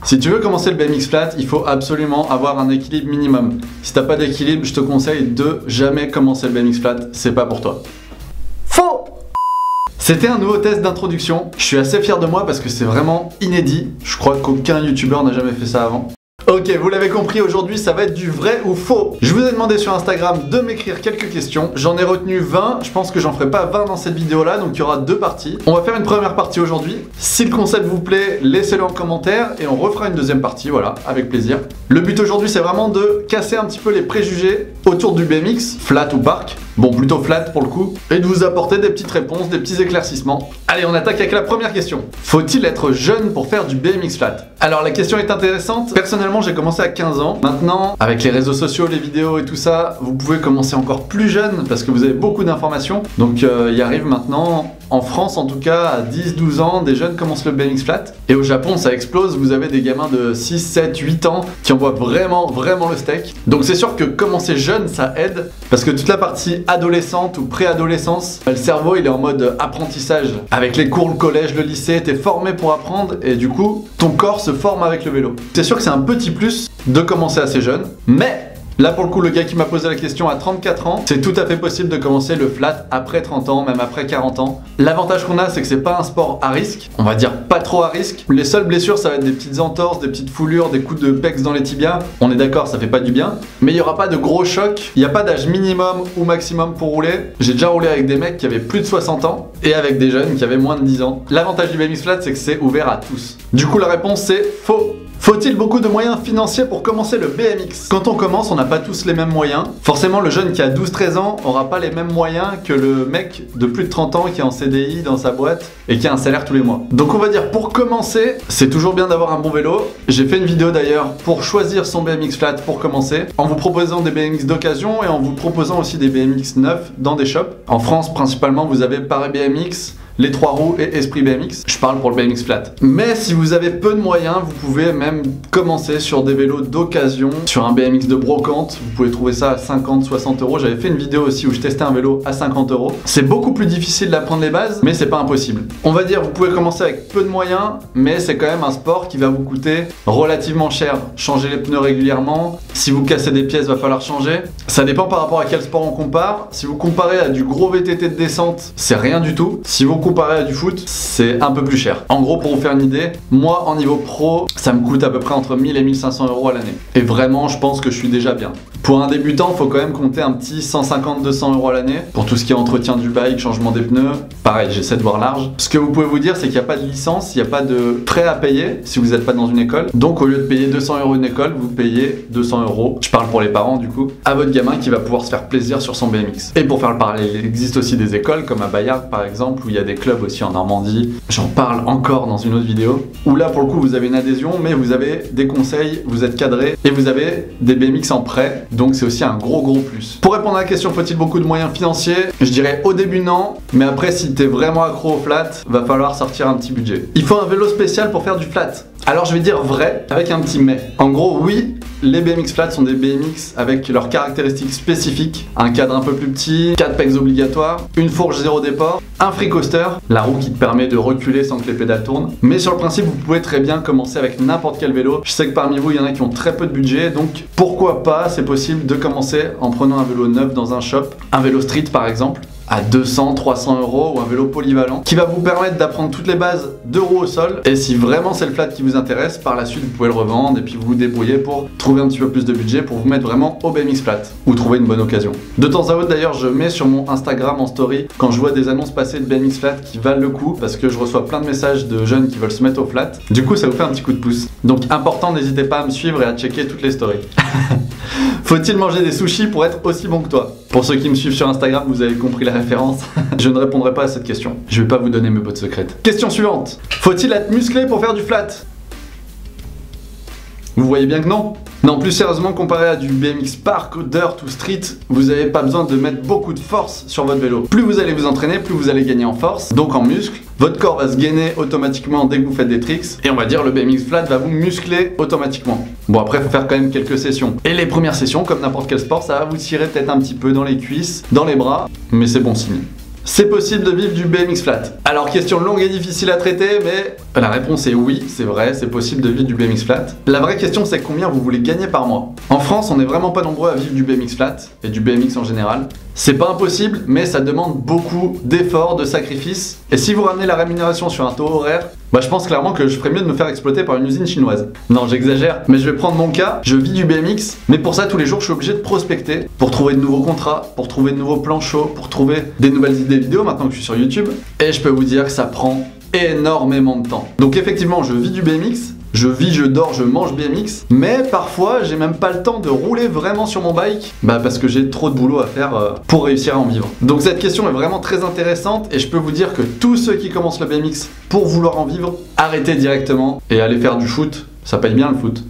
Si tu veux commencer le BMX flat, il faut absolument avoir un équilibre minimum. Si t'as pas d'équilibre, je te conseille de jamais commencer le BMX flat, c'est pas pour toi. Faux! C'était un nouveau test d'introduction. Je suis assez fier de moi parce que c'est vraiment inédit. Je crois qu'aucun youtubeur n'a jamais fait ça avant. Ok, vous l'avez compris, aujourd'hui ça va être du vrai ou faux. Je vous ai demandé sur Instagram de m'écrire quelques questions. J'en ai retenu 20, je pense que j'en ferai pas 20 dans cette vidéo là, donc il y aura 2 parties. On va faire une première partie aujourd'hui. Si le concept vous plaît, laissez-le en commentaire et on refera une deuxième partie, voilà, avec plaisir. Le but aujourd'hui c'est vraiment de casser un petit peu les préjugés autour du BMX, flat ou park. Bon, plutôt flat pour le coup, et de vous apporter des petites réponses, des petits éclaircissements. Allez, on attaque avec la première question. Faut-il être jeune pour faire du BMX flat? Alors la question est intéressante. Personnellement, j'ai commencé à 15 ans. Maintenant, avec les réseaux sociaux, les vidéos et tout ça, vous pouvez commencer encore plus jeune parce que vous avez beaucoup d'informations. Donc il arrive maintenant, en France en tout cas, à 10-12 ans, des jeunes commencent le BMX flat. Et au Japon, ça explose. Vous avez des gamins de 6, 7, 8 ans qui envoient vraiment le steak. Donc c'est sûr que commencer jeune, ça aide parce que toute la partie adolescente ou préadolescence, le cerveau il est en mode apprentissage. Avec les cours, le collège, le lycée, t'es formé pour apprendre et du coup, ton corps se forme avec le vélo. C'est sûr que c'est un petit plus de commencer assez jeune, mais là pour le coup, le gars qui m'a posé la question à 34 ans, c'est tout à fait possible de commencer le flat après 30 ans, même après 40 ans. L'avantage qu'on a, c'est que c'est pas un sport à risque, on va dire pas trop à risque. Les seules blessures, ça va être des petites entorses, des petites foulures, des coups de pecs dans les tibias. On est d'accord, ça fait pas du bien, mais il y aura pas de gros chocs, il n'y a pas d'âge minimum ou maximum pour rouler. J'ai déjà roulé avec des mecs qui avaient plus de 60 ans et avec des jeunes qui avaient moins de 10 ans. L'avantage du BMX flat, c'est que c'est ouvert à tous. Du coup, la réponse c'est faux. Faut-il beaucoup de moyens financiers pour commencer le BMX? Quand on commence, on n'a pas tous les mêmes moyens. Forcément, le jeune qui a 12-13 ans aura pas les mêmes moyens que le mec de plus de 30 ans qui est en CDI dans sa boîte et qui a un salaire tous les mois. Donc on va dire pour commencer, c'est toujours bien d'avoir un bon vélo. J'ai fait une vidéo d'ailleurs pour choisir son BMX flat pour commencer, en vous proposant des BMX d'occasion et en vous proposant aussi des BMX neufs dans des shops. En France, principalement, vous avez Paris BMX, les 3 roues et Esprit BMX. Je parle pour le BMX flat. Mais si vous avez peu de moyens, vous pouvez même commencer sur des vélos d'occasion, sur un BMX de brocante. Vous pouvez trouver ça à 50-60 euros. J'avais fait une vidéo aussi où je testais un vélo à 50 euros. C'est beaucoup plus difficile d'apprendre les bases, mais c'est pas impossible. On va dire, vous pouvez commencer avec peu de moyens, mais c'est quand même un sport qui va vous coûter relativement cher. Changer les pneus régulièrement. Si vous cassez des pièces, va falloir changer. Ça dépend par rapport à quel sport on compare. Si vous comparez à du gros VTT de descente, c'est rien du tout. Si vous comparé à du foot, c'est un peu plus cher. En gros, pour vous faire une idée, moi en niveau pro, ça me coûte à peu près entre 1000 et 1500 euros à l'année. Et vraiment, je pense que je suis déjà bien. Pour un débutant, il faut quand même compter un petit 150-200 euros à l'année pour tout ce qui est entretien du bike, changement des pneus. Pareil, j'essaie de voir large. Ce que vous pouvez vous dire, c'est qu'il n'y a pas de licence, il n'y a pas de prêt à payer si vous n'êtes pas dans une école. Donc au lieu de payer 200 euros une école, vous payez 200 euros. Je parle pour les parents du coup, à votre gamin qui va pouvoir se faire plaisir sur son BMX. Et pour faire le parallèle, il existe aussi des écoles comme à Bayard par exemple, où il y a des clubs aussi en Normandie. J'en parle encore dans une autre vidéo. Où là pour le coup vous avez une adhésion, mais vous avez des conseils, vous êtes cadré et vous avez des BMX en prêt. Donc c'est aussi un gros plus. Pour répondre à la question, faut-il beaucoup de moyens financiers? Je dirais au début non, mais après si t'es vraiment accro au flat, va falloir sortir un petit budget. Il faut un vélo spécial pour faire du flat. Alors je vais dire vrai avec un petit mais. En gros oui, les BMX flat sont des BMX avec leurs caractéristiques spécifiques. Un cadre un peu plus petit, 4 pegs obligatoires, une fourche 0 déport, un free coaster, la roue qui te permet de reculer sans que les pédales tournent. Mais sur le principe, vous pouvez très bien commencer avec n'importe quel vélo. Je sais que parmi vous, il y en a qui ont très peu de budget, donc pourquoi pas, c'est possible de commencer en prenant un vélo neuf dans un shop, un vélo street par exemple, à 200-300 euros ou un vélo polyvalent qui va vous permettre d'apprendre toutes les bases de roues au sol. Et si vraiment c'est le flat qui vous intéresse, par la suite vous pouvez le revendre et puis vous vous débrouiller pour trouver un petit peu plus de budget pour vous mettre vraiment au BMX flat ou trouver une bonne occasion. De temps à autre d'ailleurs, je mets sur mon Instagram en story quand je vois des annonces passer de BMX flat qui valent le coup parce que je reçois plein de messages de jeunes qui veulent se mettre au flat. Du coup ça vous fait un petit coup de pouce. Donc important, n'hésitez pas à me suivre et à checker toutes les stories. Faut-il manger des sushis pour être aussi bon que toi? Pour ceux qui me suivent sur Instagram, vous avez compris la référence. Je ne répondrai pas à cette question. Je vais pas vous donner mes bottes secrètes. Question suivante. Faut-il être musclé pour faire du flat? Vous voyez bien que non. Non, plus sérieusement, comparé à du BMX park, dirt ou street, vous n'avez pas besoin de mettre beaucoup de force sur votre vélo. Plus vous allez vous entraîner, plus vous allez gagner en force, donc en muscle. Votre corps va se gainer automatiquement dès que vous faites des tricks. Et on va dire le BMX flat va vous muscler automatiquement. Bon, après, il faut faire quand même quelques sessions. Et les premières sessions, comme n'importe quel sport, ça va vous tirer peut-être un petit peu dans les cuisses, dans les bras, mais c'est bon signe. C'est possible de vivre du BMX flat. Alors question longue et difficile à traiter, mais La réponse est oui, c'est vrai, c'est possible de vivre du BMX flat. La vraie question c'est combien vous voulez gagner par mois. En France, on n'est vraiment pas nombreux à vivre du BMX flat et du BMX en général. C'est pas impossible, mais ça demande beaucoup d'efforts, de sacrifices. Et si vous ramenez la rémunération sur un taux horaire, je pense clairement que je ferais mieux de me faire exploiter par une usine chinoise. Non, j'exagère, mais je vais prendre mon cas, je vis du BMX, mais pour ça tous les jours je suis obligé de prospecter pour trouver de nouveaux contrats, pour trouver de nouveaux plans chauds, pour trouver des nouvelles idées vidéo maintenant que je suis sur YouTube. Et je peux vous dire que ça prend énormément de temps. Donc effectivement, je vis du BMX, je vis, je dors, je mange BMX, mais parfois j'ai même pas le temps de rouler vraiment sur mon bike, parce que j'ai trop de boulot à faire pour réussir à en vivre. Donc cette question est vraiment très intéressante et je peux vous dire que tous ceux qui commencent le BMX pour vouloir en vivre, arrêtez directement et allez faire du foot, ça paye bien le foot.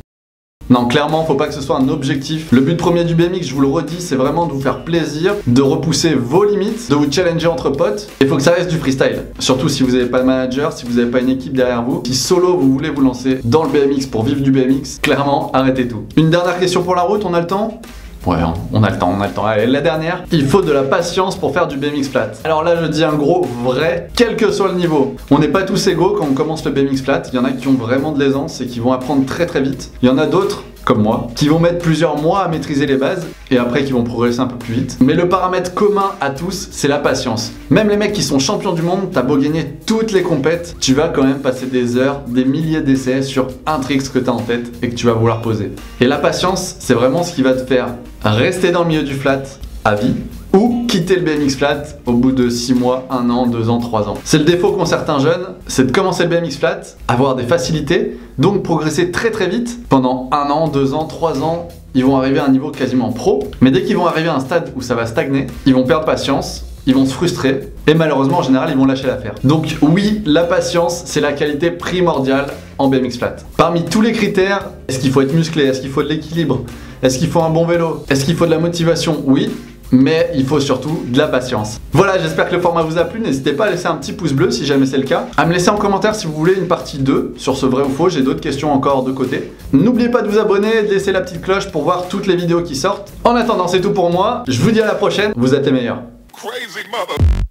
Non, clairement, faut pas que ce soit un objectif. Le but premier du BMX, je vous le redis, c'est vraiment de vous faire plaisir, de repousser vos limites, de vous challenger entre potes. Il faut que ça reste du freestyle. Surtout si vous n'avez pas de manager, si vous n'avez pas une équipe derrière vous. Si solo, vous voulez vous lancer dans le BMX pour vivre du BMX, clairement, arrêtez tout. Une dernière question pour la route, on a le temps ? Ouais, on a le temps. Allez, la dernière, il faut de la patience pour faire du BMX flat. Alors là, je dis un gros vrai, quel que soit le niveau. On n'est pas tous égaux quand on commence le BMX flat. Il y en a qui ont vraiment de l'aisance et qui vont apprendre très très vite. Il y en a d'autres, comme moi, qui vont mettre plusieurs mois à maîtriser les bases et après qui vont progresser un peu plus vite. Mais le paramètre commun à tous, c'est la patience. Même les mecs qui sont champions du monde, t'as beau gagner toutes les compètes, tu vas quand même passer des heures, des milliers d'essais sur un trick que t'as en tête et que tu vas vouloir poser. Et la patience, c'est vraiment ce qui va te faire rester dans le milieu du flat à vie ou quitter le BMX flat au bout de 6 mois, 1 an, 2 ans, 3 ans. C'est le défaut qu'ont certains jeunes, c'est de commencer le BMX flat, avoir des facilités, donc progresser très très vite. Pendant 1 an, 2 ans, 3 ans, ils vont arriver à un niveau quasiment pro, mais dès qu'ils vont arriver à un stade où ça va stagner, ils vont perdre patience, ils vont se frustrer et malheureusement en général ils vont lâcher l'affaire. Donc oui, la patience c'est la qualité primordiale en BMX flat. Parmi tous les critères, est-ce qu'il faut être musclé, est-ce qu'il faut de l'équilibre, est-ce qu'il faut un bon vélo, est-ce qu'il faut de la motivation? Oui, mais il faut surtout de la patience. Voilà, j'espère que le format vous a plu. N'hésitez pas à laisser un petit pouce bleu si jamais c'est le cas, à me laisser en commentaire si vous voulez une partie 2 sur ce vrai ou faux. J'ai d'autres questions encore de côté. N'oubliez pas de vous abonner et de laisser la petite cloche pour voir toutes les vidéos qui sortent. En attendant, c'est tout pour moi. Je vous dis à la prochaine, vous êtes les meilleurs. Crazy mother.